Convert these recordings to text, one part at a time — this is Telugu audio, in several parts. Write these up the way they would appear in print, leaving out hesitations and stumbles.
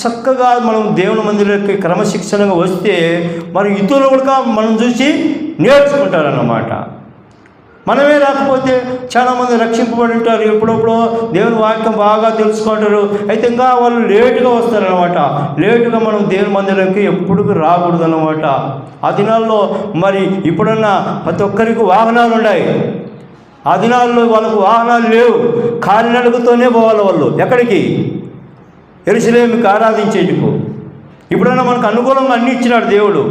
చక్కగా మనం దేవుని మందిరానికి క్రమశిక్షణగా వస్తే మరి ఇతరులు కూడా మనం చూసి నేర్చుకుంటారన్నమాట. మనమే రాకపోతే చాలామంది రక్షింపబడి ఉంటారు, ఎప్పుడప్పుడు దేవుని వాక్యం బాగా తెలుసుకుంటారు, అయితే ఇంకా వాళ్ళు లేటుగా వస్తారనమాట. లేటుగా మనం దేవుని మందిరానికి ఎప్పుడు రాకూడదు అనమాట. ఆ దినాల్లో మరి ఇప్పుడున్న ప్రతి ఒక్కరికి వాహనాలు ఉన్నాయి. ఆ దినాల్లో వాళ్ళకు వాహనాలు లేవు, కాలినడకతోనే పోవాలి వాళ్ళు. ఎక్కడికి? యెరూషలేముకి ఆరాధించేందుకు. ఇప్పుడన్నా మనకు అనుకూలంగా అన్నీ ఇచ్చినాడు దేవుడు.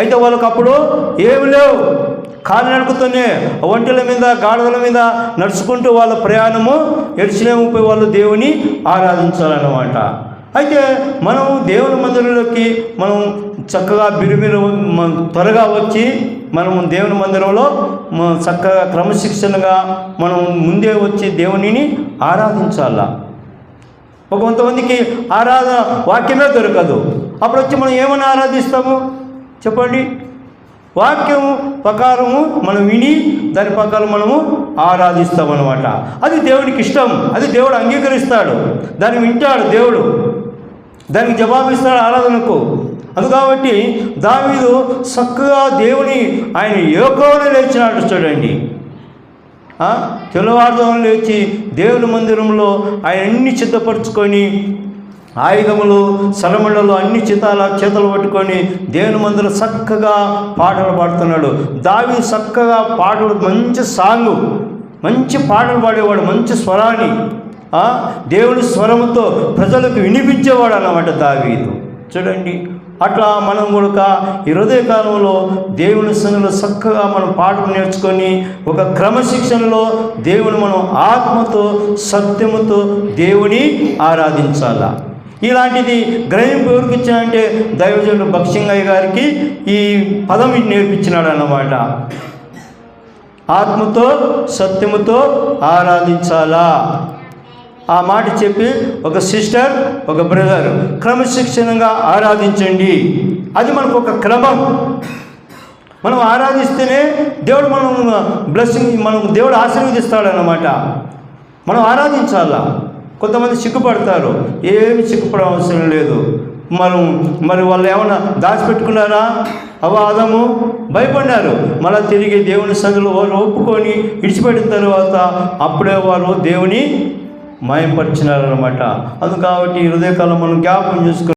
అయితే వాళ్ళకు అప్పుడు ఏమి లేవు, కాలినడకతోనే ఒంటెల మీద గాడిదల మీద నడుచుకుంటూ వాళ్ళ ప్రయాణము యెరూషలేముపై వాళ్ళు దేవుని ఆరాధించాలన్నమాట. అయితే మనం దేవుని మందిరంలోకి మనం చక్కగా బిరుబిరు త్వరగా వచ్చి మనం దేవుని మందిరంలో చక్కగా క్రమశిక్షణగా మనం ముందే వచ్చి దేవునిని ఆరాధించాలా. కొంతమందికి ఆరాధన వాక్యమే దొరకదు. అప్పుడు వచ్చి మనం ఏమని ఆరాధిస్తాము చెప్పండి? వాక్యం ప్రకారము మనం విని దాని ప్రకారం మనము ఆరాధిస్తామన్నమాట. అది దేవునికి ఇష్టం, అది దేవుడు అంగీకరిస్తాడు, దాన్ని వింటాడు దేవుడు, దానికి జవాబిస్తాడు ఆరాధనకు. అది కాబట్టి దావీదు చక్కగా దేవుని ఆయన యోగంలో లేచినాడు. చూడండి, తెల్లవారుజామున లేచి దేవుని మందిరంలో ఆయన అన్ని సిద్ధపరచుకొని ఆయుధములు సలమళ్ళలు అన్ని చేతలు పట్టుకొని దేవుని మందిరం చక్కగా పాటలు పాడుతున్నాడు. దావీదు చక్కగా పాటలు, మంచి పాటలు పాడేవాడు, మంచి స్వరాన్ని దేవుని స్వరముతో ప్రజలకు వినిపించేవాడు అన్నమాట దావీదు. చూడండి, అట్లా మనం కూడా ఈ హృదయకాలంలో దేవుని సన్నిధిలో చక్కగా మనం పాటలు నేర్చుకొని ఒక క్రమశిక్షణలో దేవుని మనం ఆత్మతో సత్యముతో దేవుని ఆరాధించాలా. ఇలాంటిది గ్రహింపు ఎవరికి ఇచ్చాడంటే దైవజనుడు భక్సింగయ్య గారికి ఈ పదం నేర్పించినాడు అన్నమాట. ఆత్మతో సత్యముతో ఆరాధించాలా. ఆ మాట చెప్పి ఒక సిస్టర్, ఒక బ్రదర్ క్రమశిక్షణగా ఆరాధించండి. అది మనకు ఒక క్రమం. మనం ఆరాధిస్తేనే దేవుడు మనం బ్లెస్సింగ్, మనం దేవుడు ఆశీర్వదిస్తాడన్నమాట. మనం ఆరాధించాలా. కొంతమంది సిగ్గుపడతారు, ఏమి సిగ్గుపడ అవసరం లేదు. మరి వాళ్ళు ఏమన్నా దాచిపెట్టుకున్నారా? ఆదాము భయపడినారు. మళ్ళీ తిరిగి దేవుని సన్నిధిలో వారు ఒప్పుకొని విడిచిపెట్టిన తర్వాత అప్పుడే వారు దేవుని మాయపరిచినారన్నమాట. అందుకు కాబట్టి ఈ హృదయకాలం మనం జ్ఞాపకం చేసుకుని